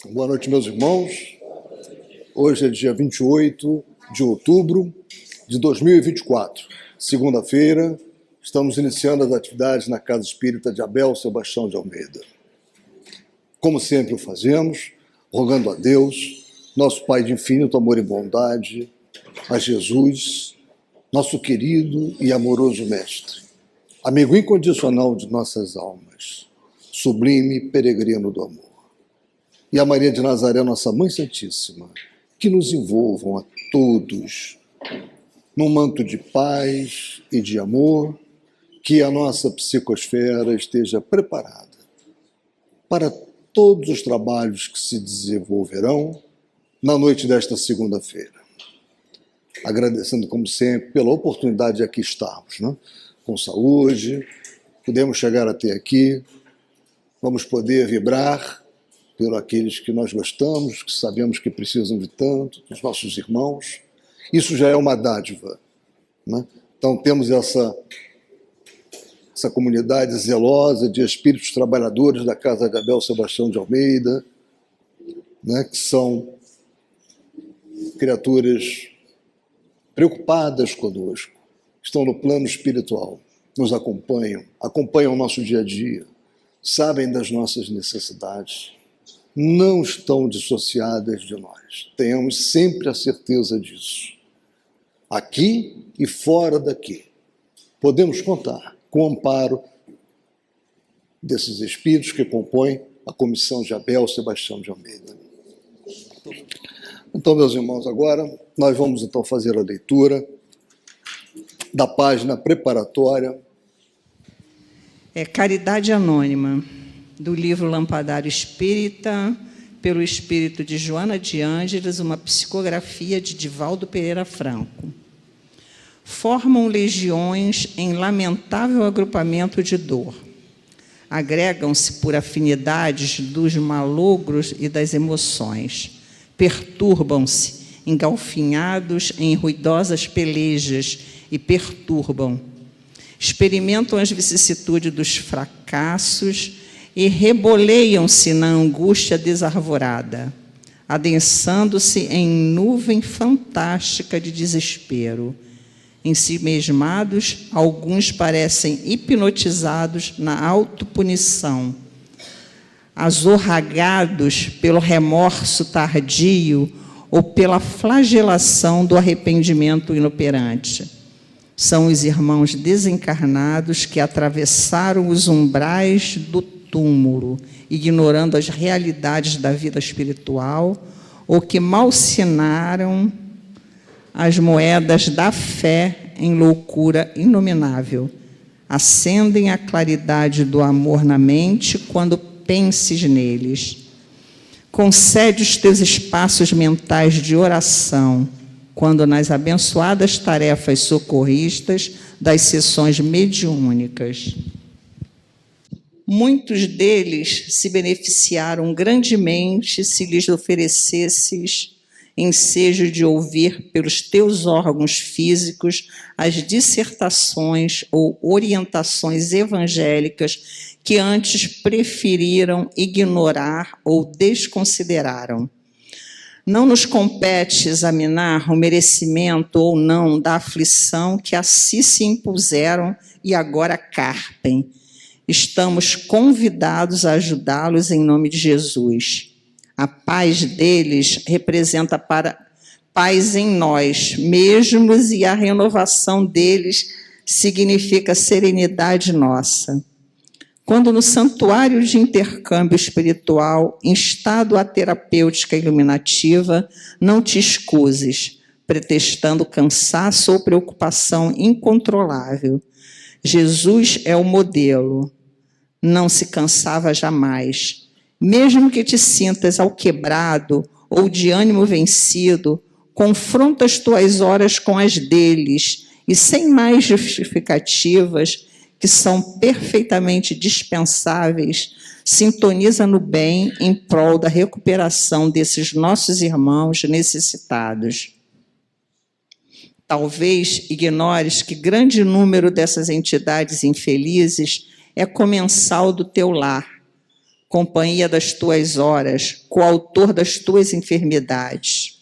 Boa noite, meus irmãos. Hoje é dia 28 de outubro de 2024, segunda-feira. Estamos iniciando as atividades na Casa Espírita de Abel Sebastião de Almeida. Como sempre o fazemos, rogando a Deus, nosso Pai de infinito amor e bondade, a Jesus, nosso querido e amoroso Mestre, amigo incondicional de nossas almas, sublime peregrino do amor, e a Maria de Nazaré, nossa Mãe Santíssima, que nos envolvam a todos num manto de paz e de amor, que a nossa psicosfera esteja preparada para todos os trabalhos que se desenvolverão na noite desta segunda-feira. Agradecendo, como sempre, pela oportunidade de aqui estarmos, né? Com saúde, podemos chegar até aqui, vamos poder vibrar por aqueles que nós gostamos, que sabemos que precisam de tanto, dos nossos irmãos. Isso já é uma dádiva, né? Então temos essa comunidade zelosa de espíritos trabalhadores da Casa de Abel Sebastião de Almeida, né, que são criaturas preocupadas conosco, estão no plano espiritual, nos acompanham o nosso dia a dia, sabem das nossas necessidades, não estão dissociadas de nós. Tenhamos sempre a certeza disso. Aqui e fora daqui, podemos contar com o amparo desses espíritos que compõem a Comissão de Abel Sebastião de Almeida. Então, meus irmãos, agora nós vamos então fazer a leitura da página preparatória. Caridade Anônima, do livro Lampadário Espírita, pelo espírito de Joana de Ângeles, uma psicografia de Divaldo Pereira Franco. Formam legiões em lamentável agrupamento de dor. Agregam-se por afinidades dos malogros e das emoções. Perturbam-se, engalfinhados em ruidosas pelejas, e perturbam. Experimentam as vicissitudes dos fracassos e reboleiam-se na angústia desarvorada, adensando-se em nuvem fantástica de desespero. Em si mesmados, alguns parecem hipnotizados na autopunição, azorragados pelo remorso tardio ou pela flagelação do arrependimento inoperante. São os irmãos desencarnados que atravessaram os umbrais do túmulo, ignorando as realidades da vida espiritual, ou que malsinaram as moedas da fé em loucura inominável. Acendem a claridade do amor na mente quando penses neles. Concede os teus espaços mentais de oração, quando nas abençoadas tarefas socorristas das sessões mediúnicas. Muitos deles se beneficiaram grandemente se lhes oferecesses ensejo de ouvir pelos teus órgãos físicos as dissertações ou orientações evangélicas que antes preferiram ignorar ou desconsideraram. Não nos compete examinar o merecimento ou não da aflição que a si se impuseram e agora carpem. Estamos convidados a ajudá-los em nome de Jesus. A paz deles representa paz em nós mesmos e a renovação deles significa serenidade nossa. Quando no santuário de intercâmbio espiritual, instado à terapêutica iluminativa, não te escuses, pretextando cansaço ou preocupação incontrolável. Jesus é o modelo. Não se cansava jamais. Mesmo que te sintas alquebrado ou de ânimo vencido, confronta as tuas horas com as deles e, sem mais justificativas, que são perfeitamente dispensáveis, sintoniza no bem em prol da recuperação desses nossos irmãos necessitados. Talvez ignores que grande número dessas entidades infelizes é comensal do teu lar, companhia das tuas horas, coautor das tuas enfermidades.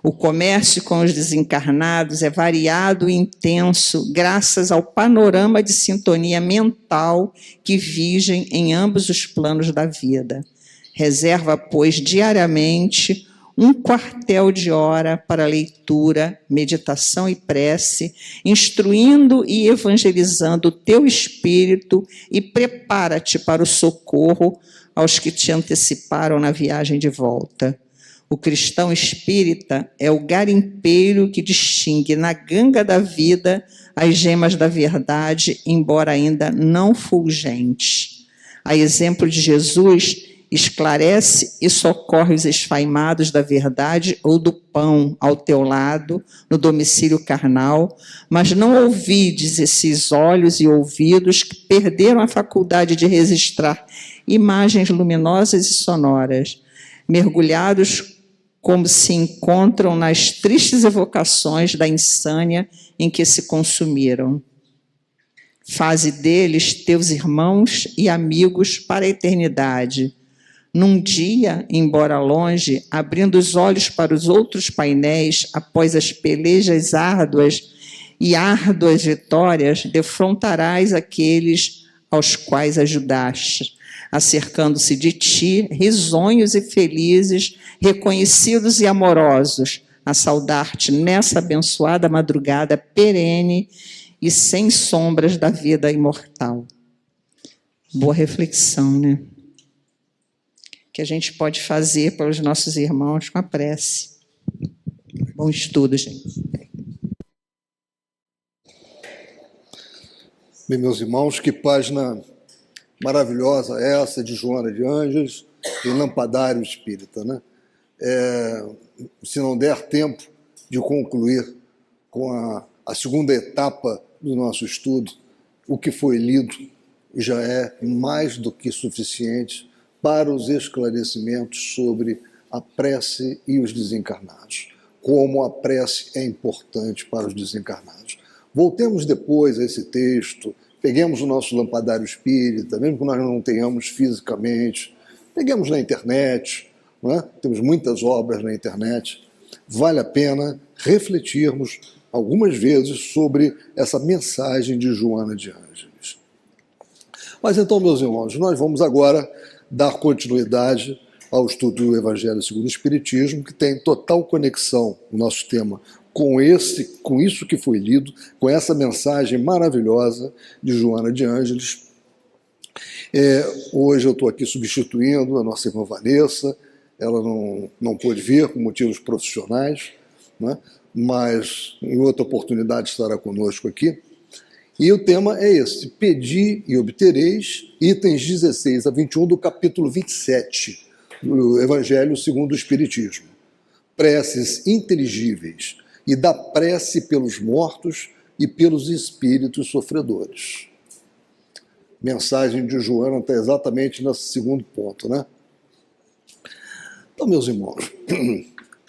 O comércio com os desencarnados é variado e intenso graças ao panorama de sintonia mental que vigem em ambos os planos da vida. Reserva, pois, diariamente um quartel de hora para leitura, meditação e prece, instruindo e evangelizando o teu espírito e prepara-te para o socorro aos que te anteciparam na viagem de volta. O cristão espírita é o garimpeiro que distingue na ganga da vida as gemas da verdade, embora ainda não fulgentes. A exemplo de Jesus, esclarece e socorre os esfaimados da verdade ou do pão ao teu lado, no domicílio carnal, mas não ouvides esses olhos e ouvidos que perderam a faculdade de registrar imagens luminosas e sonoras, mergulhados como se encontram nas tristes evocações da insânia em que se consumiram. Faze deles teus irmãos e amigos para a eternidade. Num dia, embora longe, abrindo os olhos para os outros painéis, após as pelejas árduas vitórias, defrontarás aqueles aos quais ajudaste, acercando-se de ti, risonhos e felizes, reconhecidos e amorosos, a saudar-te nessa abençoada madrugada perene e sem sombras da vida imortal. Boa reflexão, né? Que a gente pode fazer para os nossos irmãos com a prece. Bom estudo, gente. Bem, meus irmãos, que página maravilhosa essa de Joana de Ângeles e Lampadário Espírita, né? Se não der tempo de concluir com a segunda etapa do nosso estudo, o que foi lido já é mais do que suficiente para os esclarecimentos sobre a prece e os desencarnados, como a prece é importante para os desencarnados. Voltemos depois a esse texto, peguemos o nosso Lampadário Espírita, mesmo que nós não tenhamos fisicamente, peguemos na internet, não é? Temos muitas obras na internet, vale a pena refletirmos algumas vezes sobre essa mensagem de Joana de Ângeles. Mas então, meus irmãos, nós vamos agora dar continuidade ao estudo do Evangelho segundo o Espiritismo, que tem total conexão, o nosso tema, com isso que foi lido, com essa mensagem maravilhosa de Joana de Ângeles. Hoje eu estou aqui substituindo a nossa irmã Vanessa, ela não pôde vir por motivos profissionais, né? Mas em outra oportunidade estará conosco aqui. E o tema é esse: Pedi e obtereis, itens 16 a 21 do capítulo 27 do Evangelho segundo o Espiritismo. Preces inteligíveis e da prece pelos mortos e pelos espíritos sofredores. Mensagem de Joana está exatamente nesse segundo ponto, né? Então, meus irmãos,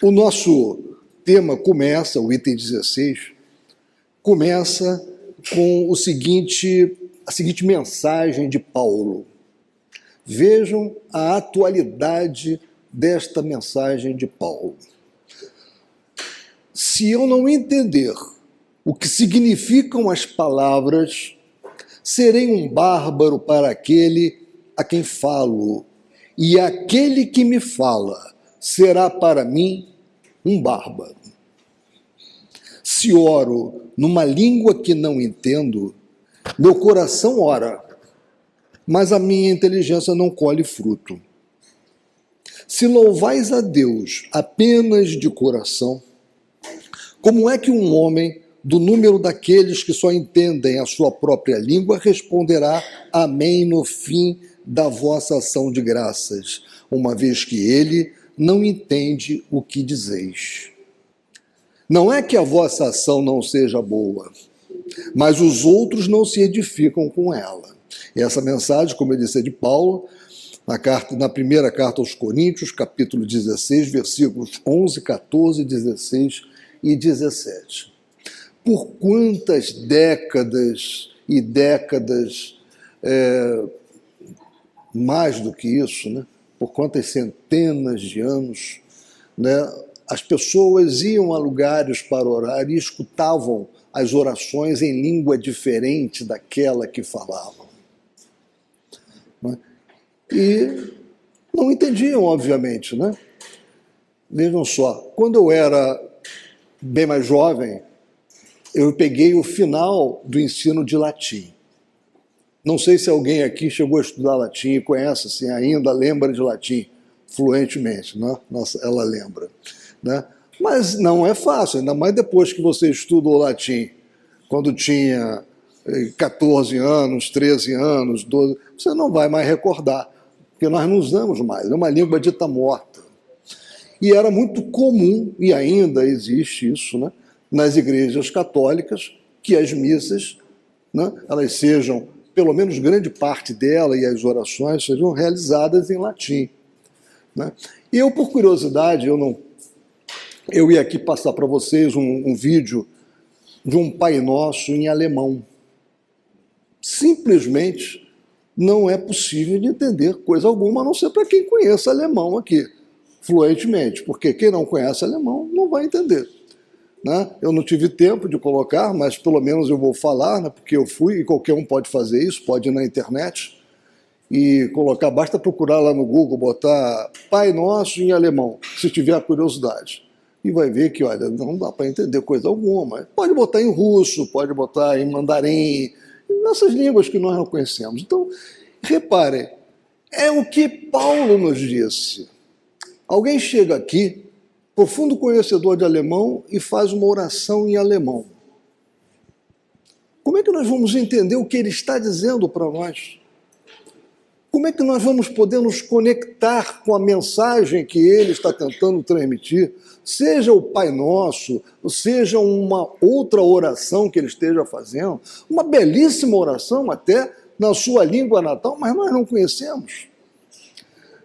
o nosso tema começa, o item 16, começa com a seguinte mensagem de Paulo. Vejam a atualidade desta mensagem de Paulo. Se eu não entender o que significam as palavras, serei um bárbaro para aquele a quem falo, e aquele que me fala será para mim um bárbaro. Se oro numa língua que não entendo, meu coração ora, mas a minha inteligência não colhe fruto. Se louvais a Deus apenas de coração, como é que um homem do número daqueles que só entendem a sua própria língua responderá amém no fim da vossa ação de graças, uma vez que ele não entende o que dizeis? Não é que a vossa ação não seja boa, mas os outros não se edificam com ela. E essa mensagem, como eu disse, é de Paulo, na primeira carta aos Coríntios, capítulo 16, versículos 11, 14, 16 e 17. Por quantas décadas e décadas mais do que isso, né? Por quantas centenas de anos, né? As pessoas iam a lugares para orar e escutavam as orações em língua diferente daquela que falavam, né? E não entendiam, obviamente, né? Vejam só, quando eu era bem mais jovem, eu peguei o final do ensino de latim. Não sei se alguém aqui chegou a estudar latim e conhece assim, ainda, lembra de latim fluentemente, né? Nossa, ela lembra, né? Mas não é fácil, ainda mais depois que você estuda o latim, quando tinha 14 anos, 13 anos, 12, você não vai mais recordar, porque nós não usamos mais, é uma língua dita morta. E era muito comum, e ainda existe isso, né, nas igrejas católicas, que as missas, né, elas sejam, pelo menos grande parte dela e as orações sejam realizadas em latim, né? E eu, por curiosidade, eu ia aqui passar para vocês um vídeo de um Pai Nosso em alemão. Simplesmente não é possível de entender coisa alguma, a não ser para quem conheça alemão aqui, fluentemente, porque quem não conhece alemão não vai entender, né? Eu não tive tempo de colocar, mas pelo menos eu vou falar, né, porque eu fui, e qualquer um pode fazer isso, pode ir na internet e colocar, basta procurar lá no Google, botar Pai Nosso em alemão, se tiver curiosidade. E vai ver que, olha, não dá para entender coisa alguma. Pode botar em russo, pode botar em mandarim, nessas línguas que nós não conhecemos. Então, reparem, é o que Paulo nos disse. Alguém chega aqui, profundo conhecedor de alemão, e faz uma oração em alemão. Como é que nós vamos entender o que ele está dizendo para nós? Como é que nós vamos poder nos conectar com a mensagem que ele está tentando transmitir? Seja o Pai Nosso, seja uma outra oração que ele esteja fazendo, uma belíssima oração até na sua língua natal, mas nós não conhecemos.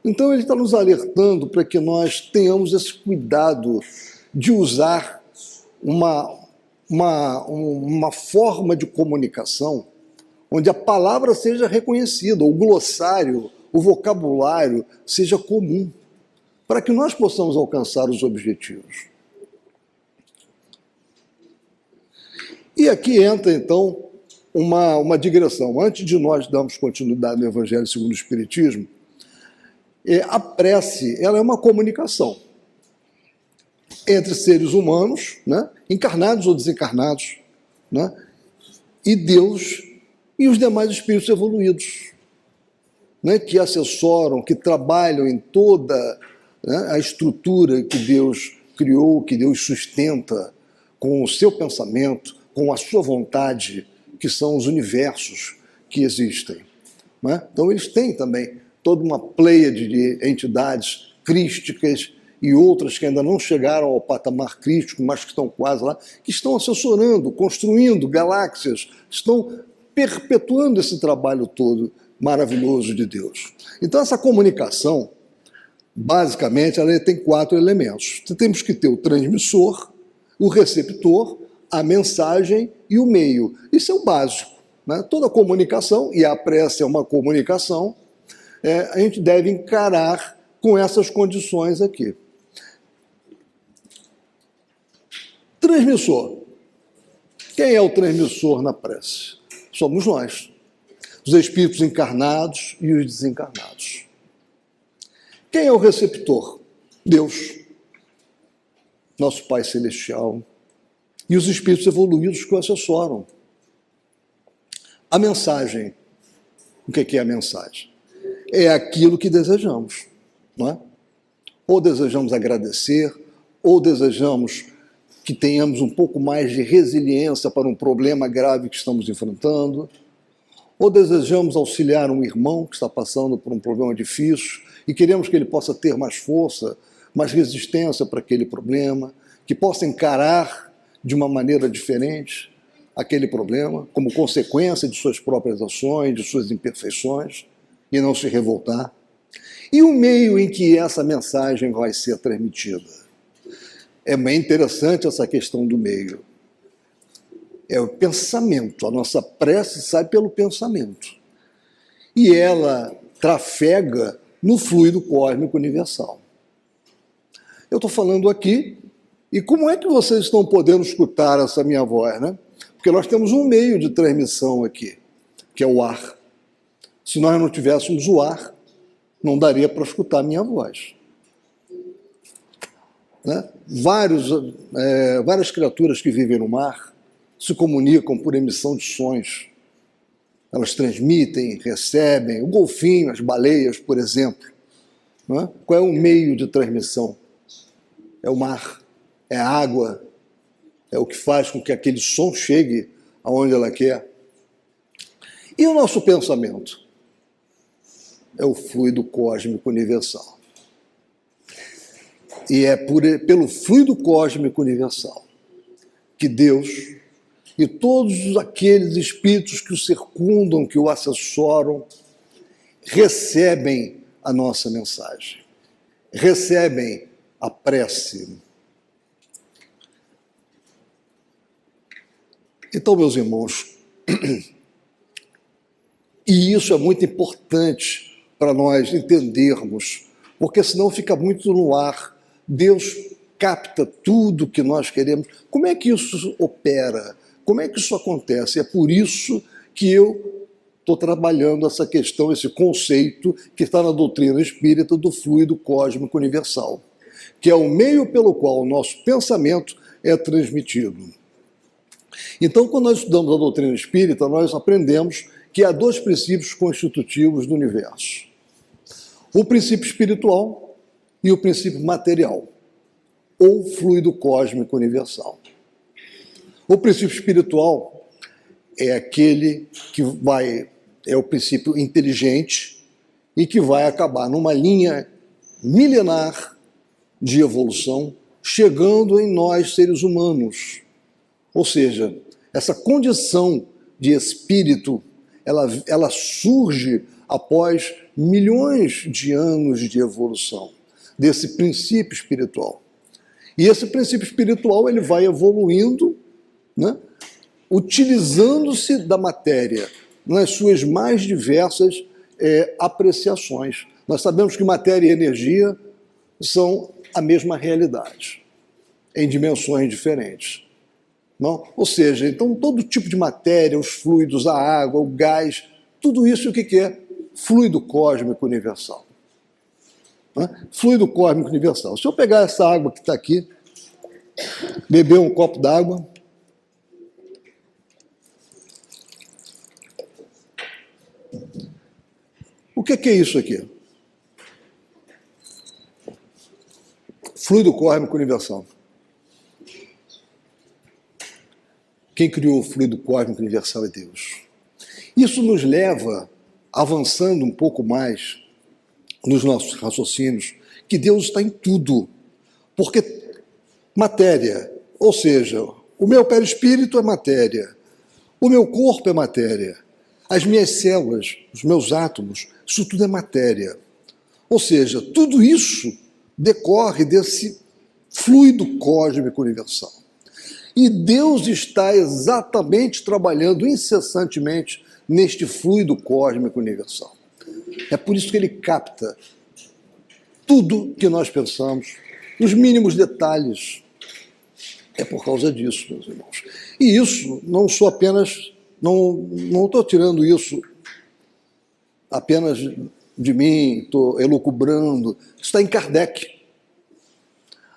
Então ele está nos alertando para que nós tenhamos esse cuidado de usar uma forma de comunicação onde a palavra seja reconhecida, o glossário, o vocabulário seja comum, para que nós possamos alcançar os objetivos. E aqui entra, então, uma digressão. Antes de nós darmos continuidade no Evangelho segundo o Espiritismo, a prece, ela é uma comunicação entre seres humanos, né, encarnados ou desencarnados, né, e Deus e os demais espíritos evoluídos, né, que assessoram, que trabalham em toda, né, a estrutura que Deus criou, que Deus sustenta com o seu pensamento, com a sua vontade, que são os universos que existem, né? Então eles têm também toda uma pleiade de entidades crísticas e outras que ainda não chegaram ao patamar crístico, mas que estão quase lá, que estão assessorando, construindo galáxias, estão perpetuando esse trabalho todo maravilhoso de Deus. Então essa comunicação, basicamente, ela tem 4 elementos. Temos que ter o transmissor, o receptor, a mensagem e o meio. Isso é o básico, né? Toda comunicação, e a prece é uma comunicação, a gente deve encarar com essas condições aqui. Transmissor. Quem é o transmissor na prece? Somos nós, os espíritos encarnados e os desencarnados. Quem é o receptor? Deus, nosso Pai Celestial, e os espíritos evoluídos que o assessoram. A mensagem. O que é a mensagem? É aquilo que desejamos, não é? Ou desejamos agradecer, ou desejamos que tenhamos um pouco mais de resiliência para um problema grave que estamos enfrentando, ou desejamos auxiliar um irmão que está passando por um problema difícil e queremos que ele possa ter mais força, mais resistência para aquele problema, que possa encarar de uma maneira diferente aquele problema, como consequência de suas próprias ações, de suas imperfeições, e não se revoltar. E o meio em que essa mensagem vai ser transmitida? É bem interessante essa questão do meio. É o pensamento, a nossa prece sai pelo pensamento. E ela trafega no fluido cósmico universal. Eu estou falando aqui, e como é que vocês estão podendo escutar essa minha voz, né? Porque nós temos um meio de transmissão aqui, que é o ar. Se nós não tivéssemos o ar, não daria para escutar a minha voz. Né? Várias criaturas que vivem no mar se comunicam por emissão de sons. Elas transmitem, recebem. O golfinho, as baleias, por exemplo. Né? Qual é o meio de transmissão? É o mar, é a água, é o que faz com que aquele som chegue aonde ela quer. E o nosso pensamento? É o fluido cósmico universal. E é pelo fluido cósmico universal que Deus e todos aqueles espíritos que o circundam, que o assessoram, recebem a nossa mensagem, recebem a prece. Então, meus irmãos, e isso é muito importante para nós entendermos, porque senão fica muito no ar. Deus capta tudo que nós queremos. Como é que isso opera? Como é que isso acontece? É por isso que eu estou trabalhando essa questão, esse conceito que está na doutrina espírita do fluido cósmico universal, que é o meio pelo qual o nosso pensamento é transmitido. Então, quando nós estudamos a doutrina espírita, nós aprendemos que há dois princípios constitutivos do universo. O princípio espiritual e o princípio material, ou fluido cósmico universal. O princípio espiritual é aquele que é o princípio inteligente e que vai acabar numa linha milenar de evolução, chegando em nós, seres humanos. Ou seja, essa condição de espírito, ela surge após milhões de anos de evolução desse princípio espiritual. E esse princípio espiritual ele vai evoluindo, né, utilizando-se da matéria nas suas mais diversas apreciações. Nós sabemos que matéria e energia são a mesma realidade, em dimensões diferentes. Não? Ou seja, então todo tipo de matéria, os fluidos, a água, o gás, tudo isso o que é? Fluido cósmico universal. Fluido cósmico universal. Se eu pegar essa água que está aqui, beber um copo d'água, o que é isso aqui? Fluido cósmico universal. Quem criou o fluido cósmico universal é Deus. Isso nos leva, avançando um pouco mais nos nossos raciocínios, que Deus está em tudo. Porque matéria, ou seja, o meu perispírito é matéria, o meu corpo é matéria, as minhas células, os meus átomos, isso tudo é matéria. Ou seja, tudo isso decorre desse fluido cósmico universal. E Deus está exatamente trabalhando incessantemente neste fluido cósmico universal. É por isso que ele capta tudo que nós pensamos, os mínimos detalhes. É por causa disso, meus irmãos. E isso não sou apenas, não estou tirando isso apenas de mim, estou elucubrando. Isso está em Kardec.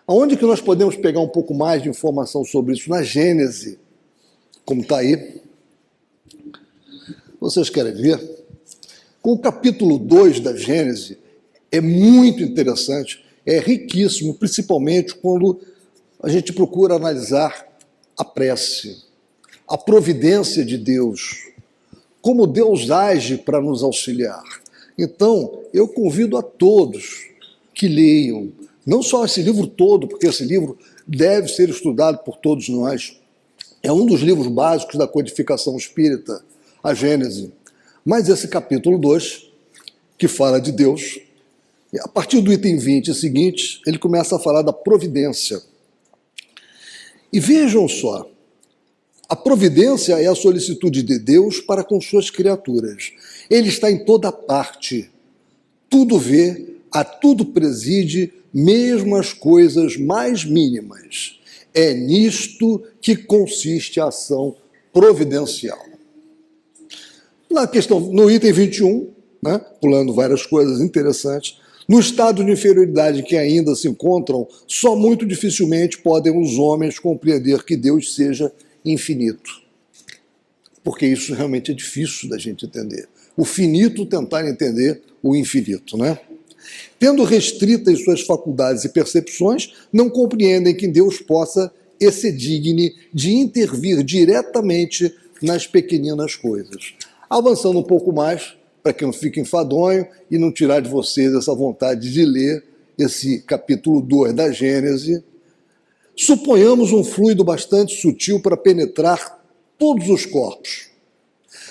Aonde que nós podemos pegar um pouco mais de informação sobre isso? Na Gênese, como está aí. Vocês querem ver? Com o capítulo 2 da Gênese, é muito interessante, é riquíssimo, principalmente quando a gente procura analisar a prece, a providência de Deus, como Deus age para nos auxiliar. Então, eu convido a todos que leiam, não só esse livro todo, porque esse livro deve ser estudado por todos nós. É um dos livros básicos da codificação espírita, a Gênese. Mas esse capítulo 2, que fala de Deus, a partir do item 20 e seguinte, ele começa a falar da providência. E vejam só, a providência é a solicitude de Deus para com suas criaturas. Ele está em toda parte, tudo vê, a tudo preside, mesmo as coisas mais mínimas. É nisto que consiste a ação providencial. Na questão, no item 21, né, pulando várias coisas interessantes, no estado de inferioridade em que ainda se encontram, só muito dificilmente podem os homens compreender que Deus seja infinito. Porque isso realmente é difícil da gente entender. O finito tentar entender o infinito, né? Tendo restritas suas faculdades e percepções, não compreendem que Deus possa e se digne de intervir diretamente nas pequeninas coisas. Avançando um pouco mais, para que não fique enfadonho e não tirar de vocês essa vontade de ler esse capítulo 2 da Gênese, suponhamos um fluido bastante sutil para penetrar todos os corpos.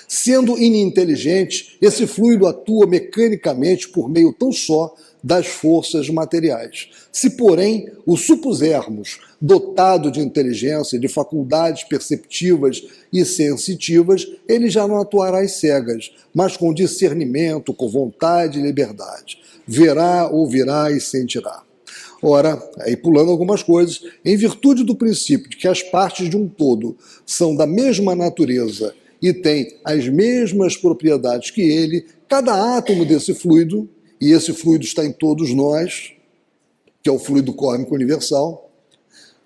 Sendo ininteligente, esse fluido atua mecanicamente por meio tão só das forças materiais. Se, porém, o supusermos dotado de inteligência, de faculdades perceptivas e sensitivas, ele já não atuará às cegas, mas com discernimento, com vontade e liberdade. Verá, ouvirá e sentirá. Ora, aí pulando algumas coisas, em virtude do princípio de que as partes de um todo são da mesma natureza e têm as mesmas propriedades que ele, cada átomo desse fluido, e esse fluido está em todos nós, que é o fluido cósmico universal,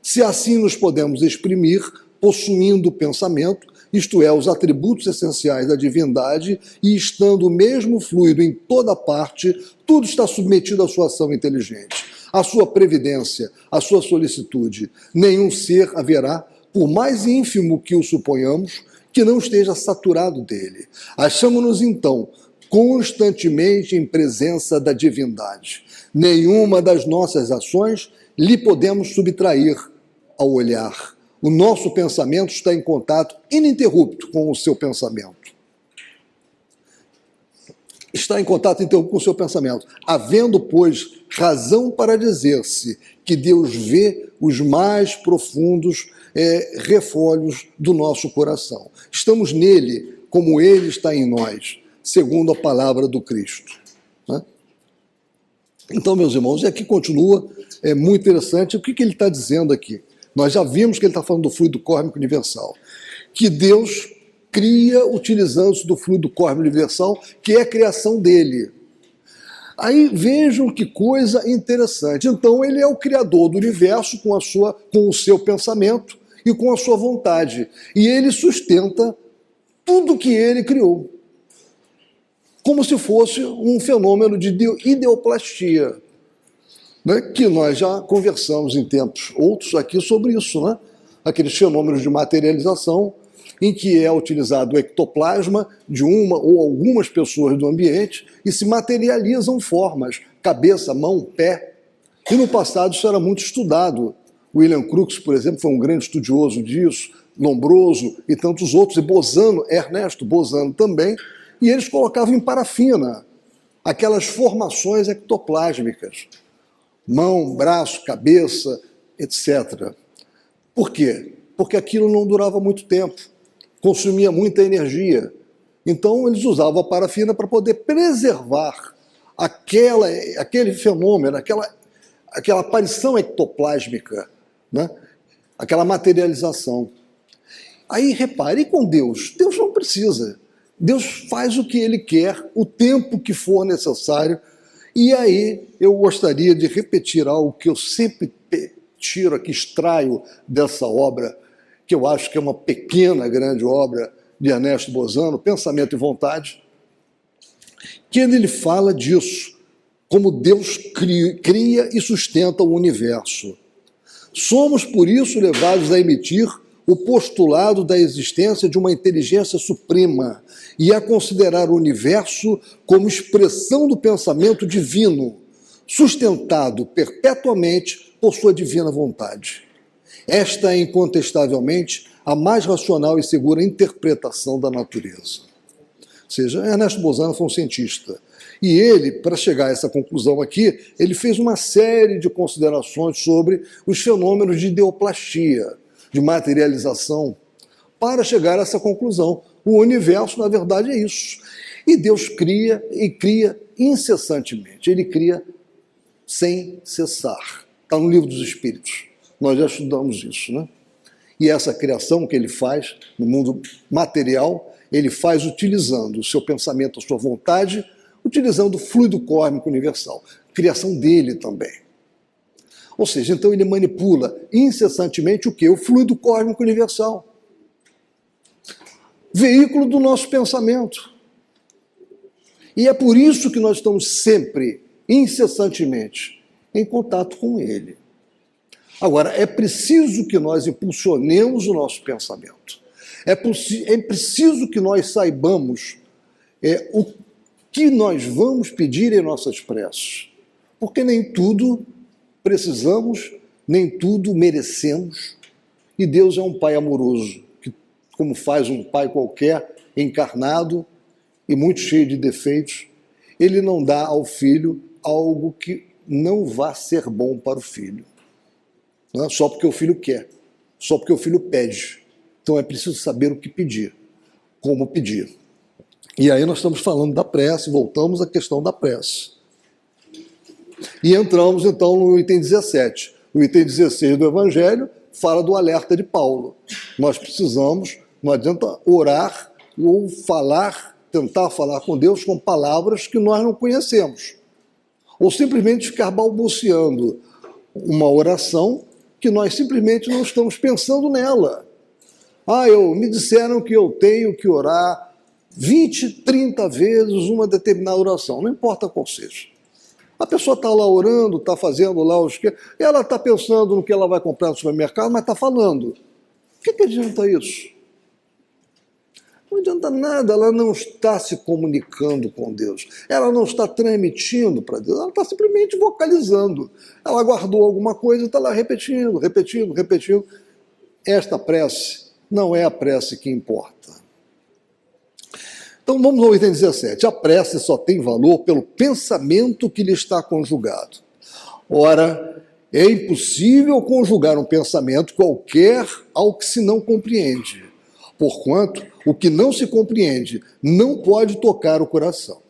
se assim nos podemos exprimir, possuindo o pensamento, isto é, os atributos essenciais da divindade, e estando o mesmo fluido em toda parte, tudo está submetido à sua ação inteligente, à sua previdência, à sua solicitude. Nenhum ser haverá, por mais ínfimo que o suponhamos, que não esteja saturado dele. Achamos-nos, então, constantemente em presença da divindade. Nenhuma das nossas ações lhe podemos subtrair ao olhar. O nosso pensamento está em contato ininterrupto com o seu pensamento. Está em contato ininterrupto com o seu pensamento. Havendo, pois, razão para dizer-se que Deus vê os mais profundos refolhos do nosso coração. Estamos nele como ele está em nós, segundo a palavra do Cristo. Né? Então, meus irmãos, e aqui continua, é muito interessante, o que ele está dizendo aqui? Nós já vimos que ele está falando do fluido cósmico universal, que Deus cria utilizando-se do fluido cósmico universal, que é a criação dele. Aí vejam que coisa interessante. Então, ele é o criador do universo com o seu pensamento e com a sua vontade. E ele sustenta tudo que ele criou, como se fosse um fenômeno de ideoplastia, né? Que nós já conversamos em tempos outros aqui sobre isso, né? Aqueles fenômenos de materialização em que é utilizado o ectoplasma de uma ou algumas pessoas do ambiente e se materializam formas, cabeça, mão, pé. E no passado isso era muito estudado. William Crookes, por exemplo, foi um grande estudioso disso, Lombroso e tantos outros, e Bosano, Ernesto Bosano também, e eles colocavam em parafina aquelas formações ectoplásmicas, mão, braço, cabeça, etc. Por quê? Porque aquilo não durava muito tempo, consumia muita energia. Então eles usavam a parafina para poder preservar aquele fenômeno, aquela aparição ectoplásmica, né? Aquela materialização. Aí repare, e com Deus? Deus não precisa. Deus faz o que ele quer, o tempo que for necessário. E aí eu gostaria de repetir algo que eu sempre tiro aqui, extraio dessa obra, que eu acho que é uma pequena, grande obra de Ernesto Bosano, Pensamento e Vontade, que ele fala disso, como Deus cria e sustenta o universo. Somos, por isso, levados a emitir o postulado da existência de uma inteligência suprema e a considerar o universo como expressão do pensamento divino, sustentado perpetuamente por sua divina vontade. Esta é, incontestavelmente, a mais racional e segura interpretação da natureza. Ou seja, Ernesto Bosano foi um cientista. E ele, para chegar a essa conclusão aqui, ele fez uma série de considerações sobre os fenômenos de ideoplastia, de materialização, para chegar a essa conclusão. O universo, na verdade, é isso. E Deus cria incessantemente, ele cria sem cessar. Está no Livro dos Espíritos. Nós já estudamos isso, né? E essa criação que ele faz no mundo material, ele faz utilizando o seu pensamento, a sua vontade, utilizando o fluido cósmico universal. Criação dele também. Ou seja, então ele manipula incessantemente o quê? O fluido cósmico universal. Veículo do nosso pensamento. E é por isso que nós estamos sempre, incessantemente, em contato com ele. Agora, é preciso que nós impulsionemos o nosso pensamento. É preciso que nós saibamos o que nós vamos pedir em nossas preces. Porque nem tudo precisamos, nem tudo merecemos. E Deus é um Pai amoroso, que, como faz um pai qualquer, encarnado e muito cheio de defeitos, ele não dá ao filho algo que não vá ser bom para o filho. Só porque o filho quer, só porque o filho pede. Então é preciso saber o que pedir, como pedir. E aí nós estamos falando da prece, voltamos à questão da prece. E entramos então no item 17. O item 16 do Evangelho fala do alerta de Paulo. Nós precisamos, não adianta orar ou falar, tentar falar com Deus com palavras que nós não conhecemos. Ou simplesmente ficar balbuciando uma oração que nós simplesmente não estamos pensando nela. Me disseram que eu tenho que orar 20, 30 vezes uma determinada oração, não importa qual seja. A pessoa está lá orando, está fazendo lá os que... Ela está pensando no que ela vai comprar no supermercado, mas está falando. O que adianta isso? Não adianta nada, ela não está se comunicando com Deus, ela não está transmitindo para Deus, ela está simplesmente vocalizando. Ela guardou alguma coisa e está lá repetindo. Esta prece não é a prece que importa. Então vamos ao item 17. A prece só tem valor pelo pensamento que lhe está conjugado. Ora, é impossível conjugar um pensamento qualquer ao que se não compreende. Porquanto, o que não se compreende não pode tocar o coração.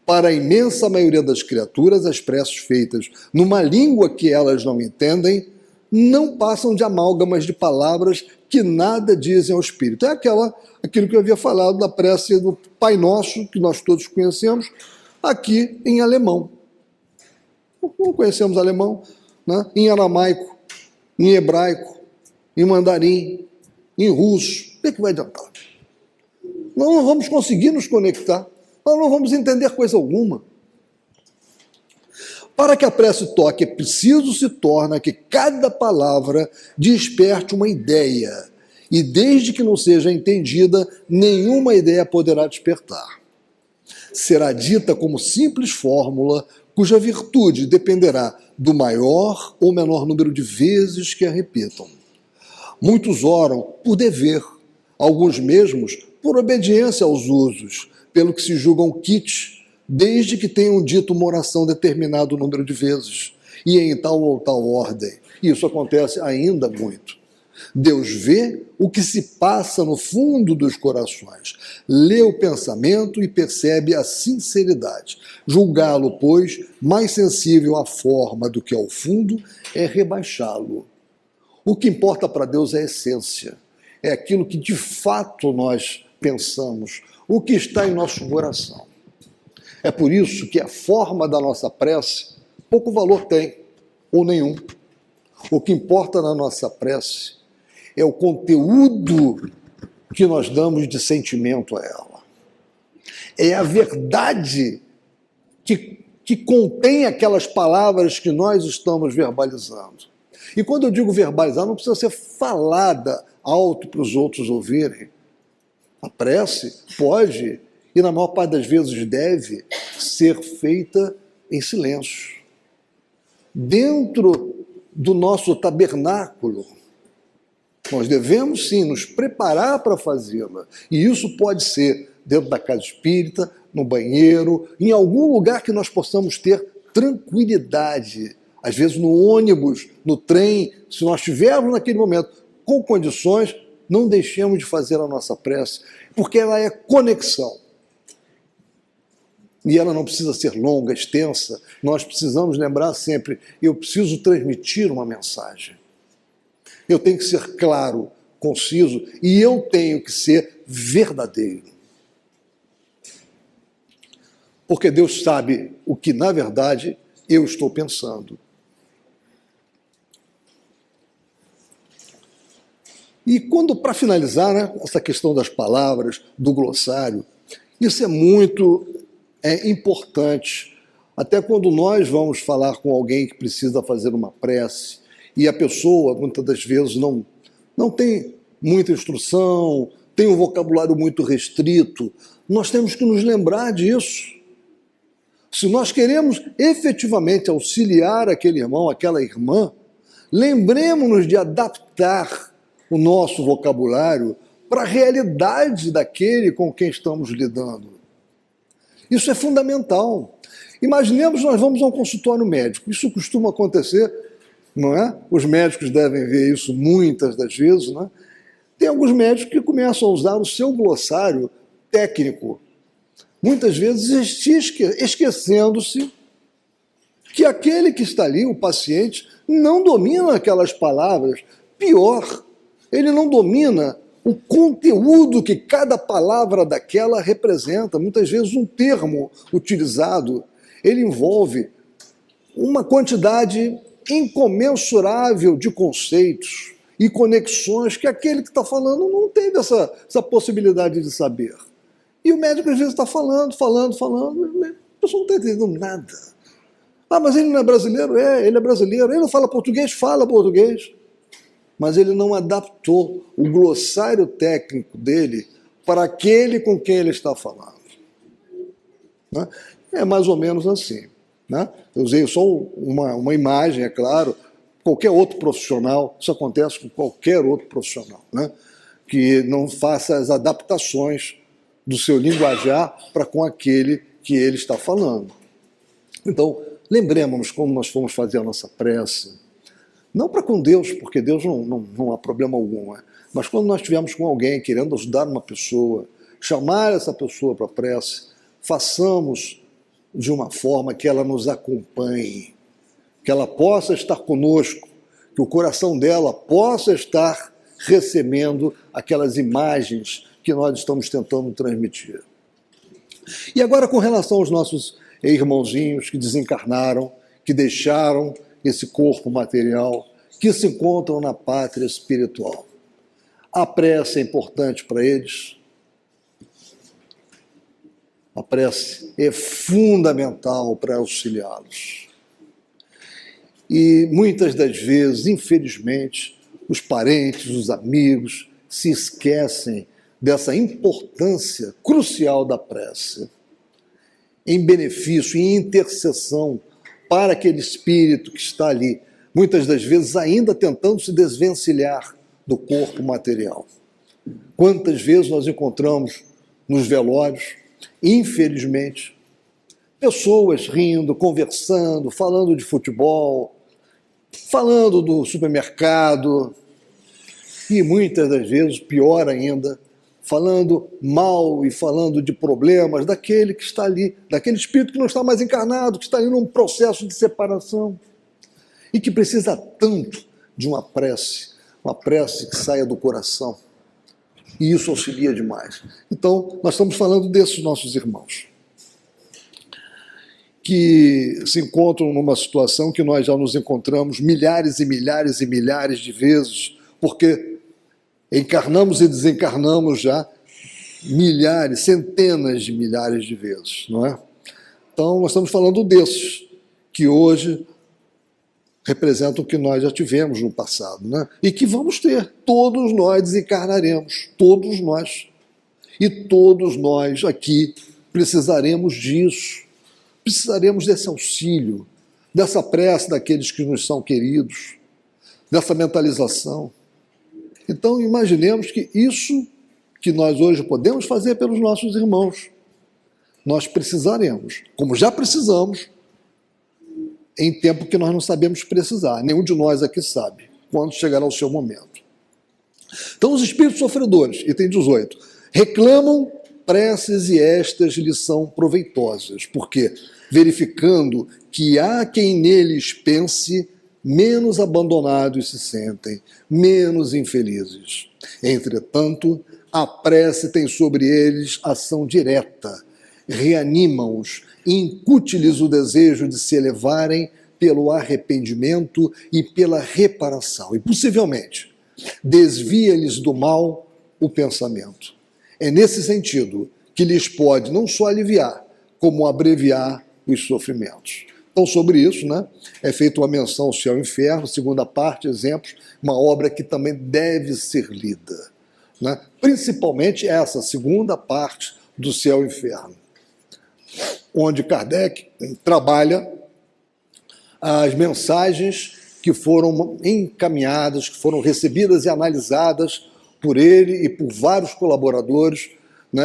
Para a imensa maioria das criaturas, as preces feitas numa língua que elas não entendem não passam de amálgamas de palavras que nada dizem ao espírito. É aquilo que eu havia falado da prece do Pai Nosso, que nós todos conhecemos, aqui em alemão. Não conhecemos alemão, né? Em aramaico, em hebraico, em mandarim, em russo. O que vai adiantar? Nós não vamos conseguir nos conectar, nós não vamos entender coisa alguma. Para que a prece toque, é preciso se torna que cada palavra desperte uma ideia, e desde que não seja entendida, nenhuma ideia poderá despertar. Será dita como simples fórmula, cuja virtude dependerá do maior ou menor número de vezes que a repitam. Muitos oram por dever, alguns mesmos por obediência aos usos, pelo que se julgam quites, desde que tenham dito uma oração determinado número de vezes, e em tal ou tal ordem. Isso acontece ainda muito. Deus vê o que se passa no fundo dos corações, lê o pensamento e percebe a sinceridade. Julgá-lo, pois, mais sensível à forma do que ao fundo, é rebaixá-lo. O que importa para Deus é a essência, é aquilo que de fato nós pensamos, o que está em nosso coração. É por isso que a forma da nossa prece pouco valor tem, ou nenhum. O que importa na nossa prece é o conteúdo que nós damos de sentimento a ela. É a verdade que contém aquelas palavras que nós estamos verbalizando. E quando eu digo verbalizar, não precisa ser falada alto para os outros ouvirem. A prece pode, e na maior parte das vezes deve, ser feita em silêncio. Dentro do nosso tabernáculo, nós devemos sim nos preparar para fazê-la. E isso pode ser dentro da casa espírita, no banheiro, em algum lugar que nós possamos ter tranquilidade. Às vezes no ônibus, no trem, se nós estivermos naquele momento com condições, não deixemos de fazer a nossa prece, porque ela é conexão. e ela não precisa ser longa, extensa, nós precisamos lembrar sempre, eu preciso transmitir uma mensagem. Eu tenho que ser claro, conciso, e eu tenho que ser verdadeiro. Porque Deus sabe o que, na verdade, eu estou pensando. E quando, para finalizar, né, essa questão das palavras, do glossário, isso é muito importante. Até quando nós vamos falar com alguém que precisa fazer uma prece, e a pessoa, muitas das vezes, não tem muita instrução, tem um vocabulário muito restrito, nós temos que nos lembrar disso. Se nós queremos efetivamente auxiliar aquele irmão, aquela irmã, lembremos-nos de adaptar o nosso vocabulário para a realidade daquele com quem estamos lidando. Isso é fundamental. Imaginemos nós vamos a um consultório médico. Isso costuma acontecer, não é? Os médicos devem ver isso muitas das vezes, não é? Tem alguns médicos que começam a usar o seu glossário técnico, muitas vezes esquecendo-se que aquele que está ali, o paciente, não domina aquelas palavras. Pior, ele não domina o conteúdo que cada palavra daquela representa. Muitas vezes um termo utilizado, ele envolve uma quantidade incomensurável de conceitos e conexões que aquele que está falando não teve essa possibilidade de saber. E o médico às vezes está falando, a pessoa não está entendendo nada. Ah, mas ele não é brasileiro? Ele é brasileiro. Ele não fala português? Fala português. Mas ele não adaptou o glossário técnico dele para aquele com quem ele está falando. Né? É mais ou menos assim. Né? Eu usei só uma imagem, é claro. Qualquer outro profissional, isso acontece com qualquer outro profissional, né? Que não faça as adaptações do seu linguajar para com aquele que ele está falando. Então, lembremos-nos quando nós formos fazer a nossa prece, não para com Deus, porque Deus não há problema algum, né? Mas quando nós estivermos com alguém querendo ajudar uma pessoa, chamar essa pessoa para a prece, façamos de uma forma que ela nos acompanhe, que ela possa estar conosco, que o coração dela possa estar recebendo aquelas imagens que nós estamos tentando transmitir. E agora, com relação aos nossos irmãozinhos que desencarnaram, que deixaram esse corpo material, que se encontram na pátria espiritual. A prece é importante para eles. A prece é fundamental para auxiliá-los. E muitas das vezes, infelizmente, os parentes, os amigos se esquecem dessa importância crucial da prece, em benefício e em intercessão para aquele espírito que está ali, muitas das vezes ainda tentando se desvencilhar do corpo material. Quantas vezes nós encontramos nos velórios, infelizmente, pessoas rindo, conversando, falando de futebol, falando do supermercado, e muitas das vezes, pior ainda, falando mal e falando de problemas daquele que está ali, daquele espírito que não está mais encarnado, que está ali num processo de separação e que precisa tanto de uma prece que saia do coração. E isso auxilia demais. Então, nós estamos falando desses nossos irmãos que se encontram numa situação que nós já nos encontramos milhares e milhares e milhares de vezes, porque encarnamos e desencarnamos já milhares, centenas de milhares de vezes, não é? Então, nós estamos falando desses, que hoje representam o que nós já tivemos no passado, né? E que vamos ter. Todos nós desencarnaremos, todos nós. E todos nós aqui precisaremos disso, precisaremos desse auxílio, dessa prece daqueles que nos são queridos, dessa mentalização. Então, imaginemos que isso que nós hoje podemos fazer pelos nossos irmãos, nós precisaremos, como já precisamos, em tempo que nós não sabemos precisar. Nenhum de nós aqui sabe quando chegará o seu momento. Então, os espíritos sofredores, item 18, reclamam preces e estas lhes são proveitosas, porque, verificando que há quem neles pense, menos abandonados se sentem, menos infelizes. Entretanto, a prece tem sobre eles ação direta, reanima-os, incute-lhes o desejo de se elevarem pelo arrependimento e pela reparação, e possivelmente desvia-lhes do mal o pensamento. É nesse sentido que lhes pode não só aliviar, como abreviar os sofrimentos. Então, sobre isso, é feita uma menção ao céu e inferno, segunda parte, exemplos, uma obra que também deve ser lida. Principalmente essa segunda parte do céu e inferno, onde Kardec trabalha as mensagens que foram encaminhadas, que foram recebidas e analisadas por ele e por vários colaboradores,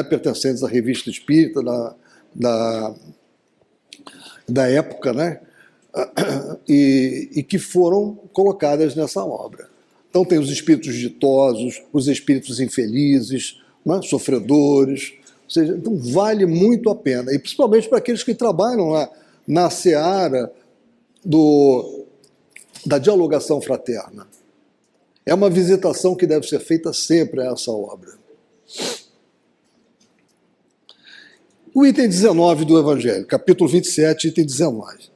pertencentes à Revista Espírita da época, e que foram colocadas nessa obra. Então tem os espíritos ditosos, os espíritos infelizes, sofredores, ou seja, então vale muito a pena, e principalmente para aqueles que trabalham lá na seara da dialogação fraterna. É uma visitação que deve ser feita sempre a essa obra. O item 19 do Evangelho, capítulo 27, item 19.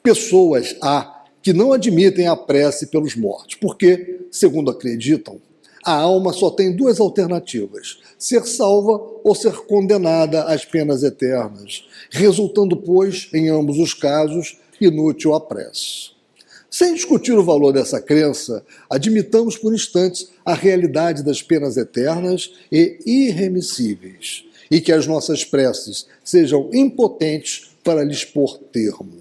Pessoas há que não admitem a prece pelos mortos, porque, segundo acreditam, a alma só tem duas alternativas: ser salva ou ser condenada às penas eternas, resultando, pois, em ambos os casos, inútil a prece. Sem discutir o valor dessa crença, admitamos por instantes a realidade das penas eternas e irremissíveis, e que as nossas preces sejam impotentes para lhes pôr termo.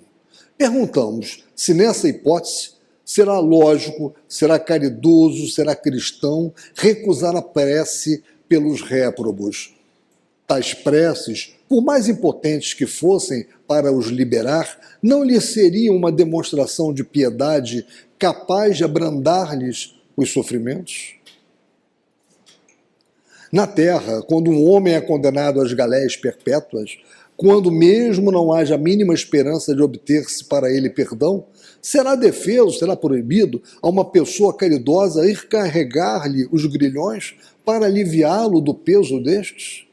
Perguntamos se nessa hipótese será lógico, será caridoso, será cristão recusar a prece pelos réprobos. Tais preces, por mais impotentes que fossem para os liberar, não lhes seria uma demonstração de piedade capaz de abrandar-lhes os sofrimentos? Na terra, quando um homem é condenado às galéias perpétuas, quando mesmo não haja a mínima esperança de obter-se para ele perdão, será defeso, será proibido a uma pessoa caridosa ir carregar-lhe os grilhões para aliviá-lo do peso destes?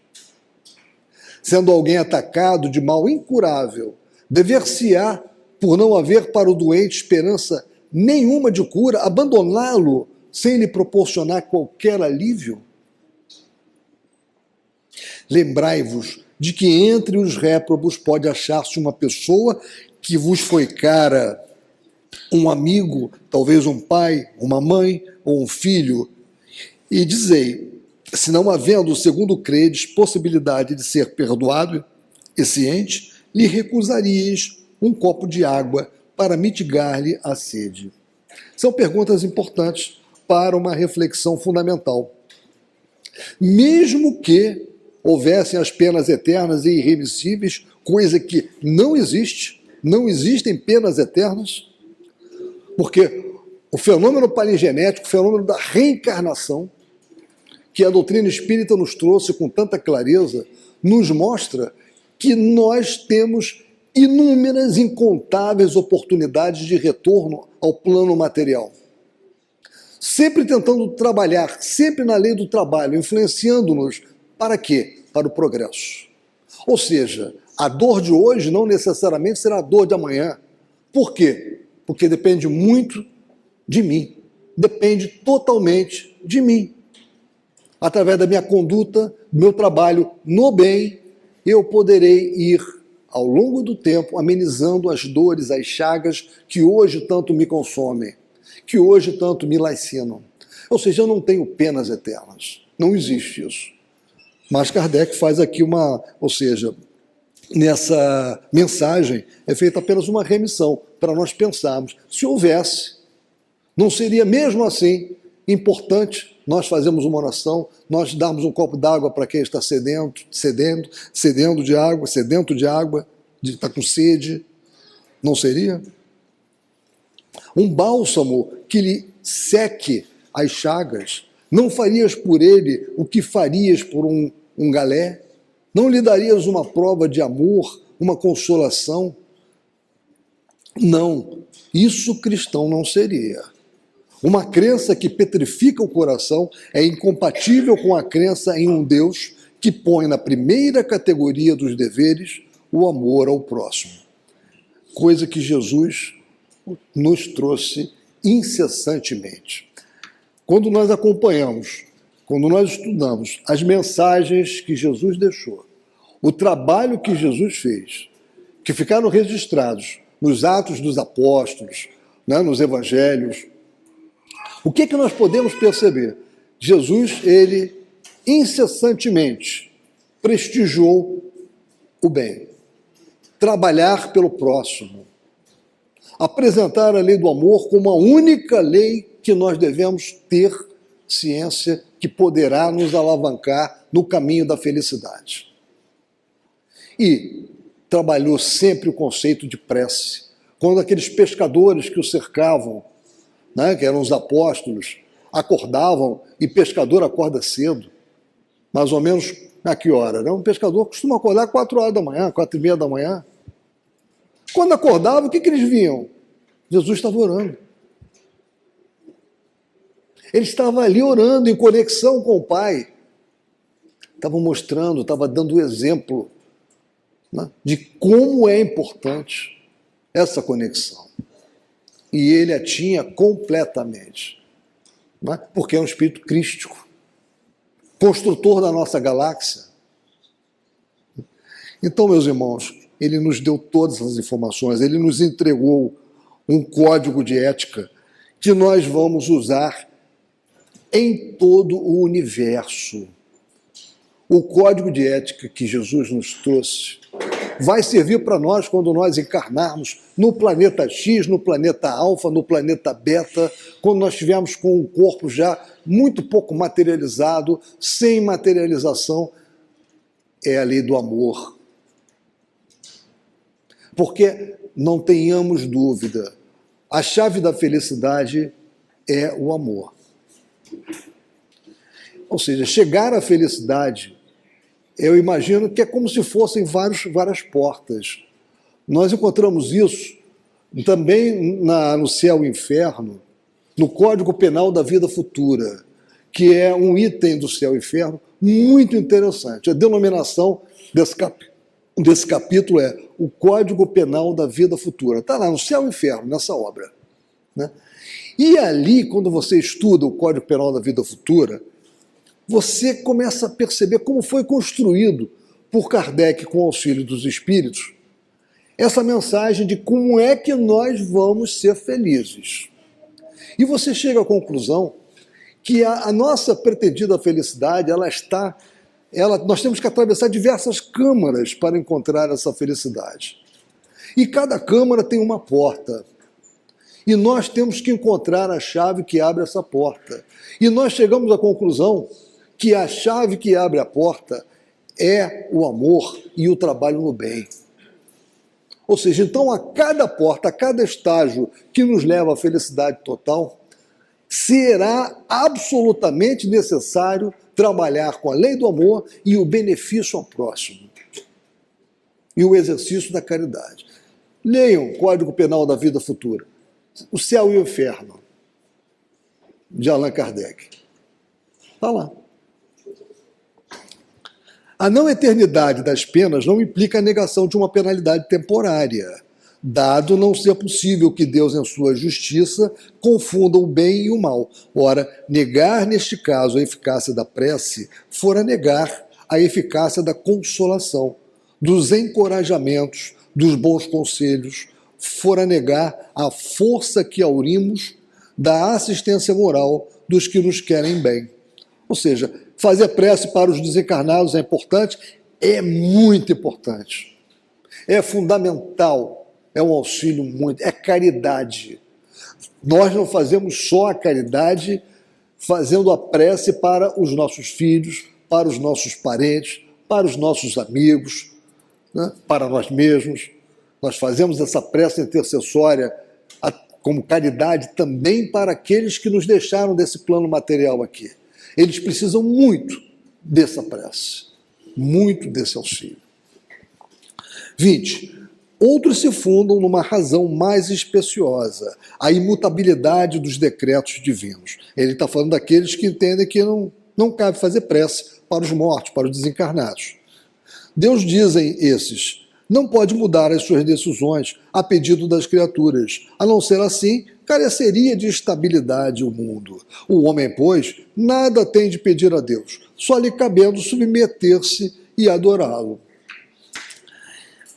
Sendo alguém atacado de mal incurável, dever-se-á, por não haver para o doente esperança nenhuma de cura, abandoná-lo sem lhe proporcionar qualquer alívio? Lembrai-vos de que entre os réprobos pode achar-se uma pessoa que vos foi cara, um amigo, talvez um pai, uma mãe ou um filho, e dizei, se não havendo, segundo credes, possibilidade de ser perdoado esse ente, lhe recusaríeis um copo de água para mitigar-lhe a sede. São perguntas importantes para uma reflexão fundamental. Mesmo que houvessem as penas eternas e irremissíveis, coisa que não existe, não existem penas eternas, porque o fenômeno palingenético, o fenômeno da reencarnação, que a doutrina espírita nos trouxe com tanta clareza, nos mostra que nós temos inúmeras, incontáveis oportunidades de retorno ao plano material. Sempre tentando trabalhar, sempre na lei do trabalho, influenciando-nos para quê? Para o progresso. Ou seja, a dor de hoje não necessariamente será a dor de amanhã. Por quê? Porque depende muito de mim. Depende totalmente de mim. Através da minha conduta, do meu trabalho no bem, eu poderei ir, ao longo do tempo, amenizando as dores, as chagas que hoje tanto me consomem, que hoje tanto me lacinam. Ou seja, eu não tenho penas eternas. Não existe isso. Mas Kardec faz aqui nessa mensagem é feita apenas uma remissão para nós pensarmos. Se houvesse, não seria mesmo assim importante nós fazermos uma oração, nós darmos um copo d'água para quem está sedento de água, está com sede? Não seria? Um bálsamo que lhe seque as chagas, não farias por ele o que farias por um galé? Não lhe darias uma prova de amor, uma consolação? Não, isso cristão não seria. Uma crença que petrifica o coração é incompatível com a crença em um Deus que põe na primeira categoria dos deveres o amor ao próximo. Coisa que Jesus nos trouxe incessantemente. Quando nós acompanhamos, quando nós estudamos as mensagens que Jesus deixou, o trabalho que Jesus fez, que ficaram registrados nos Atos dos Apóstolos, né, nos Evangelhos, o que nós podemos perceber? Jesus, ele incessantemente prestigiou o bem, trabalhar pelo próximo, apresentar a lei do amor como a única lei que nós devemos ter ciência que poderá nos alavancar no caminho da felicidade. E trabalhou sempre o conceito de prece. Quando aqueles pescadores que o cercavam, né, que eram os apóstolos, acordavam, e pescador acorda cedo, mais ou menos a que hora? Né? Um pescador costuma acordar 4 horas da manhã, 4h30 da manhã. Quando acordava, o que eles viam? Jesus estava orando. Ele estava ali orando, em conexão com o Pai. Estava mostrando, estava dando o exemplo, né, de como é importante essa conexão. E ele a tinha completamente, né, porque é um espírito crístico, construtor da nossa galáxia. Então, meus irmãos, ele nos deu todas as informações, ele nos entregou um código de ética que nós vamos usar em todo o universo. O código de ética que Jesus nos trouxe vai servir para nós quando nós encarnarmos no planeta X, no planeta Alfa, no planeta Beta, quando nós estivermos com um corpo já muito pouco materializado, sem materialização. É a lei do amor. Porque, não tenhamos dúvida, a chave da felicidade é o amor. Ou seja, chegar à felicidade, eu imagino que é como se fossem várias portas. Nós encontramos isso também no céu e inferno, no Código Penal da Vida Futura, que é um item do céu e inferno muito interessante. A denominação desse capítulo é o Código Penal da Vida Futura. Está lá no céu e inferno, nessa obra, né? E ali, quando você estuda o Código Penal da Vida Futura, você começa a perceber como foi construído por Kardec, com o auxílio dos espíritos, essa mensagem de como é que nós vamos ser felizes. E você chega à conclusão que a nossa pretendida felicidade, nós temos que atravessar diversas câmaras para encontrar essa felicidade. E cada câmara tem uma porta. E nós temos que encontrar a chave que abre essa porta. E nós chegamos à conclusão que a chave que abre a porta é o amor e o trabalho no bem. Ou seja, então a cada porta, a cada estágio que nos leva à felicidade total, será absolutamente necessário trabalhar com a lei do amor e o benefício ao próximo. E o exercício da caridade. Leiam o Código Penal da Vida Futura. O Céu e o Inferno, de Allan Kardec. Está lá. A não eternidade das penas não implica a negação de uma penalidade temporária, dado não ser possível que Deus, em sua justiça, confunda o bem e o mal. Ora, negar neste caso a eficácia da prece fora negar a eficácia da consolação, dos encorajamentos, dos bons conselhos, fora negar a força que aurimos da assistência moral dos que nos querem bem. Ou seja, fazer prece para os desencarnados é importante? É muito importante. É fundamental. É um auxílio muito. É caridade. Nós não fazemos só a caridade fazendo a prece para os nossos filhos, para os nossos parentes, para os nossos amigos, né, para nós mesmos. Nós fazemos essa prece intercessória como caridade também para aqueles que nos deixaram desse plano material aqui. Eles precisam muito dessa prece. muito desse auxílio. 20. Outros se fundam numa razão mais especiosa, a imutabilidade dos decretos divinos. Ele está falando daqueles que entendem que não cabe fazer prece para os mortos, para os desencarnados. Deus, dizem esses, não pode mudar as suas decisões a pedido das criaturas. A não ser assim, careceria de estabilidade o mundo. O homem, pois, nada tem de pedir a Deus, só lhe cabendo submeter-se e adorá-lo.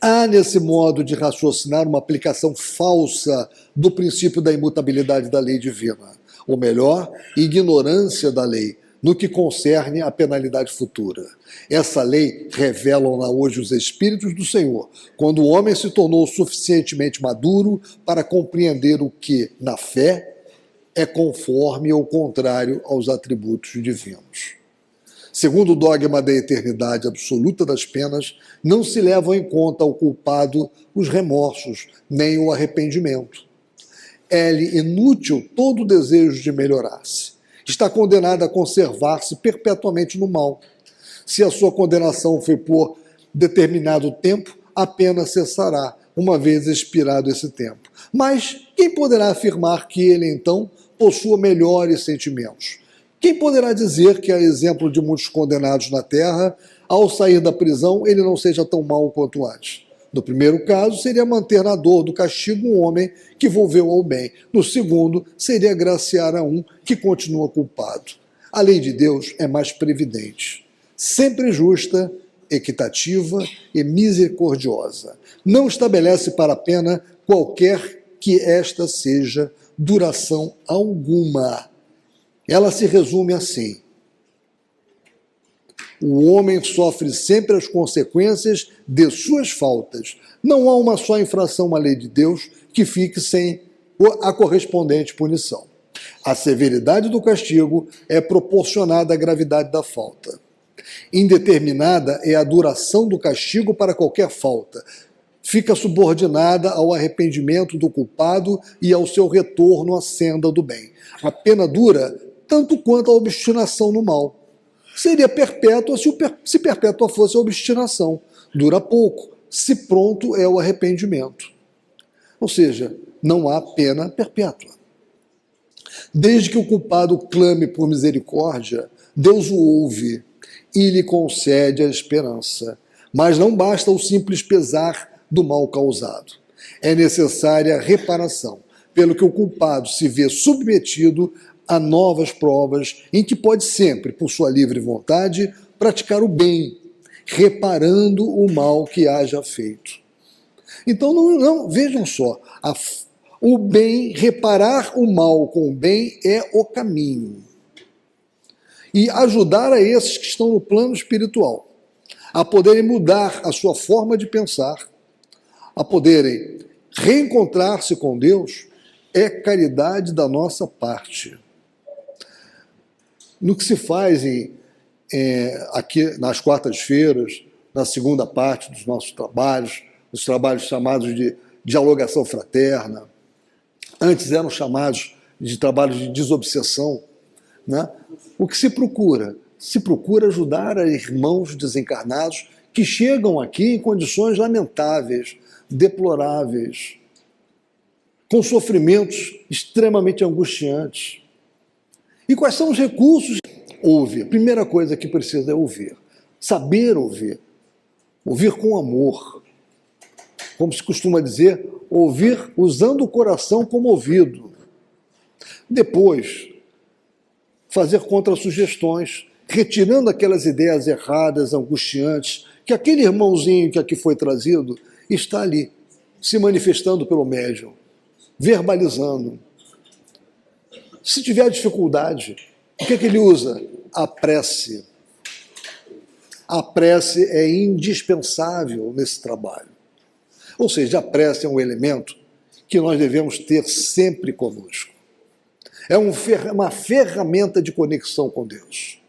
Há nesse modo de raciocinar uma aplicação falsa do princípio da imutabilidade da lei divina, ou melhor, ignorância da lei, no que concerne à penalidade futura. Essa lei revela-na hoje os Espíritos do Senhor, quando o homem se tornou suficientemente maduro para compreender o que, na fé, é conforme ou contrário aos atributos divinos. Segundo o dogma da eternidade absoluta das penas, não se levam em conta ao culpado os remorsos, nem o arrependimento. É-lhe inútil todo o desejo de melhorar-se. Está condenado a conservar-se perpetuamente no mal. Se a sua condenação foi por determinado tempo, a pena cessará, uma vez expirado esse tempo. Mas quem poderá afirmar que ele, então, possua melhores sentimentos? Quem poderá dizer que, a exemplo de muitos condenados na terra, ao sair da prisão, ele não seja tão mau quanto antes? No primeiro caso, seria manter na dor do castigo um homem que volveu ao bem. No segundo, seria agraciar a um que continua culpado. A lei de Deus é mais previdente, sempre justa, equitativa e misericordiosa. Não estabelece para a pena qualquer que esta seja duração alguma. Ela se resume assim: o homem sofre sempre as consequências de suas faltas. Não há uma só infração à lei de Deus que fique sem a correspondente punição. A severidade do castigo é proporcionada à gravidade da falta. Indeterminada é a duração do castigo para qualquer falta. Fica subordinada ao arrependimento do culpado e ao seu retorno à senda do bem. A pena dura tanto quanto a obstinação no mal. Seria perpétua se perpétua fosse a obstinação. Dura pouco, se pronto é o arrependimento. Ou seja, não há pena perpétua. Desde que o culpado clame por misericórdia, Deus o ouve e lhe concede a esperança. Mas não basta o simples pesar do mal causado. É necessária reparação, pelo que o culpado se vê submetido a novas provas em que pode sempre, por sua livre vontade, praticar o bem, reparando o mal que haja feito. Então, vejam só, o bem, reparar o mal com o bem é o caminho. E ajudar a esses que estão no plano espiritual a poderem mudar a sua forma de pensar, a poderem reencontrar-se com Deus, é caridade da nossa parte. No que se faz aqui nas quartas-feiras, na segunda parte dos nossos trabalhos, os trabalhos chamados de dialogação fraterna, antes eram chamados de trabalhos de desobsessão, né? O que se procura? Se procura ajudar a irmãos desencarnados que chegam aqui em condições lamentáveis, deploráveis, com sofrimentos extremamente angustiantes. E quais são os recursos? Ouvir. A primeira coisa que precisa é ouvir. Saber ouvir. Ouvir com amor. Como se costuma dizer, ouvir usando o coração como ouvido. Depois, fazer contra-sugestões, retirando aquelas ideias erradas, angustiantes, que aquele irmãozinho que aqui foi trazido está ali, se manifestando pelo médium, verbalizando. Se tiver dificuldade, o que ele usa? A prece. A prece é indispensável nesse trabalho. Ou seja, a prece é um elemento que nós devemos ter sempre conosco. É uma ferramenta de conexão com Deus.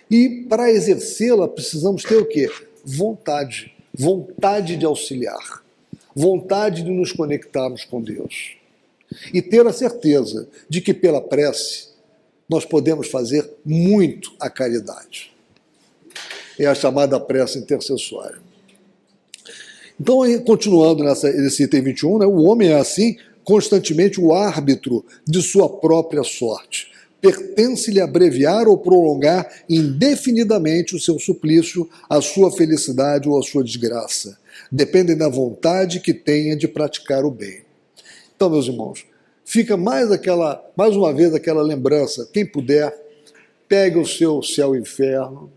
E para exercê-la precisamos ter o quê? Vontade. Vontade de auxiliar. Vontade de nos conectarmos com Deus. E ter a certeza de que pela prece nós podemos fazer muito a caridade. é a chamada prece intercessória. Então, continuando nesse item 21, né, o homem é assim constantemente o árbitro de sua própria sorte. Pertence-lhe abreviar ou prolongar indefinidamente o seu suplício, a sua felicidade ou a sua desgraça. Dependem da vontade que tenha de praticar o bem. Então, meus irmãos, fica mais uma vez aquela lembrança. Quem puder, pegue o seu Céu e Inferno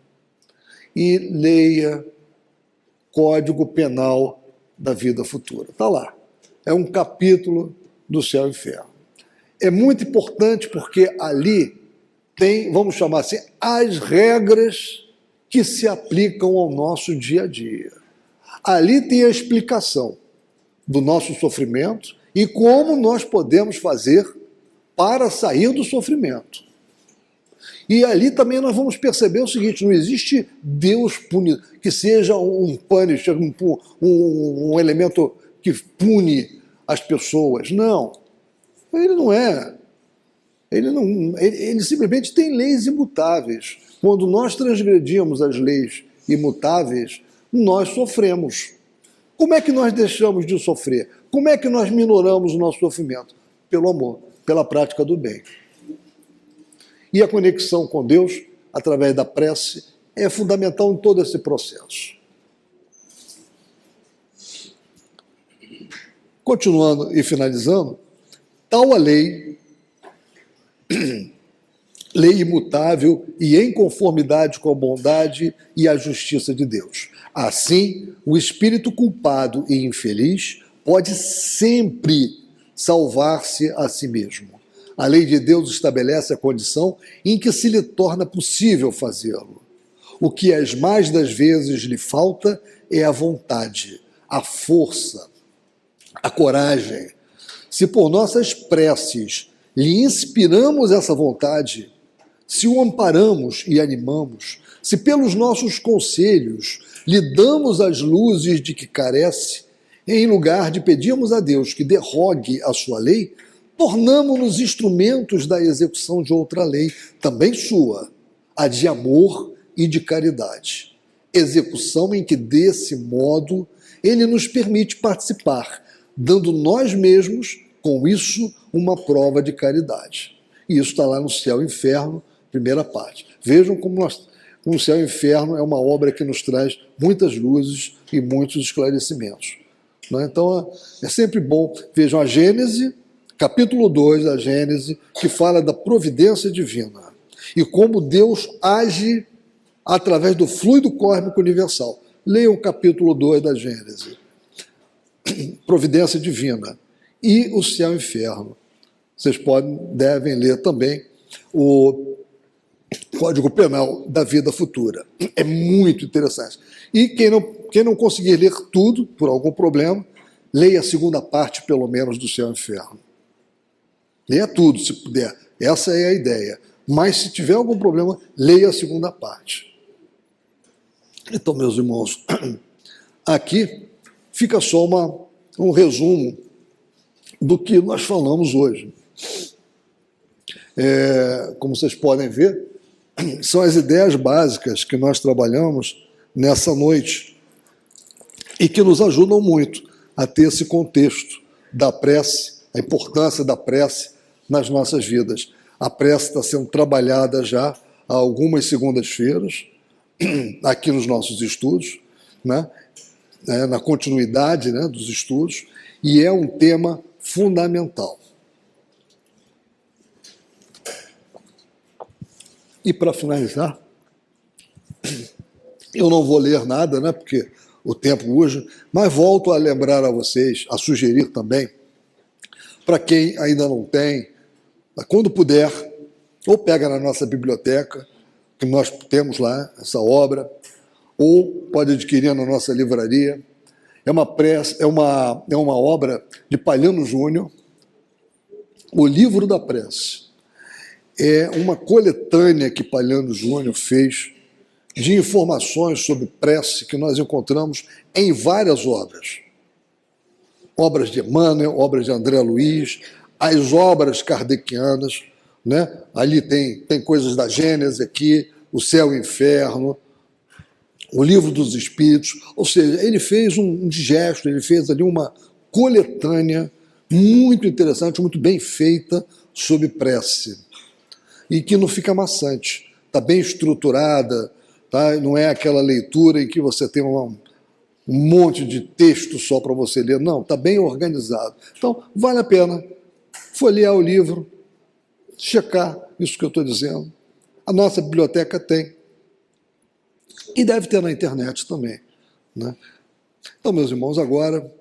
e leia Código Penal da Vida Futura. Está lá. É um capítulo do Céu e Inferno. É muito importante porque ali tem, vamos chamar assim, as regras que se aplicam ao nosso dia a dia. Ali tem a explicação do nosso sofrimento e como nós podemos fazer para sair do sofrimento. E ali também nós vamos perceber o seguinte: não existe Deus que seja um punisher, um elemento que pune as pessoas. Não. Ele não é. Ele simplesmente tem leis imutáveis. Quando nós transgredimos as leis imutáveis, nós sofremos. Como é que nós deixamos de sofrer? Como é que nós minoramos o nosso sofrimento? Pelo amor, pela prática do bem. E a conexão com Deus, através da prece, é fundamental em todo esse processo. Continuando e finalizando, tal a lei imutável e em conformidade com a bondade e a justiça de Deus. Assim, o espírito culpado e infeliz pode sempre salvar-se a si mesmo. A lei de Deus estabelece a condição em que se lhe torna possível fazê-lo. O que as mais das vezes lhe falta é a vontade, a força, a coragem. Se por nossas preces lhe inspiramos essa vontade, se o amparamos e animamos, se pelos nossos conselhos lhe damos as luzes de que carece, em lugar de pedirmos a Deus que derrogue a sua lei, tornamo-nos instrumentos da execução de outra lei, também sua, a de amor e de caridade. Execução em que, desse modo, ele nos permite participar, dando nós mesmos, com isso, uma prova de caridade. E isso está lá no Céu e Inferno, primeira parte. Vejam como o Céu e Inferno é uma obra que nos traz muitas luzes e muitos esclarecimentos. Então, é sempre bom. Vejam a Gênese, capítulo 2 da Gênese, que fala da providência divina e como Deus age através do fluido cósmico universal. Leiam o capítulo 2 da Gênese. Providência divina e o Céu e Inferno. Vocês devem ler também o Código Penal da Vida Futura. É muito interessante. E quem não conseguir ler tudo, por algum problema, leia a segunda parte, pelo menos, do Céu e Inferno. Leia tudo, se puder. Essa é a ideia. Mas, se tiver algum problema, leia a segunda parte. Então, meus irmãos, aqui fica só um resumo do que nós falamos hoje. Como vocês podem ver, são as ideias básicas que nós trabalhamos nessa noite e que nos ajudam muito a ter esse contexto da prece, a importância da prece nas nossas vidas. A prece está sendo trabalhada já há algumas segundas-feiras, aqui nos nossos estudos, né? Na continuidade, né, dos estudos, e é um tema fundamental. E para finalizar, eu não vou ler nada, né, porque o tempo urge, mas volto a lembrar a vocês, a sugerir também, para quem ainda não tem, quando puder, ou pega na nossa biblioteca, que nós temos lá essa obra, ou pode adquirir na nossa livraria. É uma obra de Palhano Júnior, O Livro da Prece. É uma coletânea que Palhano Júnior fez de informações sobre prece que nós encontramos em várias obras. Obras de Emmanuel, obras de André Luiz, as obras kardecianas, né? Ali tem coisas da Gênese aqui, o Céu e o Inferno, o Livro dos Espíritos, ou seja, ele fez um digesto, ele fez ali uma coletânea muito interessante, muito bem feita sobre prece, e que não fica maçante, está bem estruturada, tá? Não é aquela leitura em que você tem um monte de texto só para você ler, não, está bem organizado. Então, vale a pena folhear o livro, checar isso que eu estou dizendo. A nossa biblioteca tem, e deve ter na internet também, né? Então, meus irmãos, agora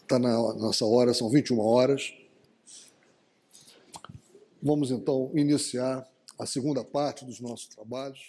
está na nossa hora, são 21 horas. Vamos, então, iniciar a segunda parte dos nossos trabalhos.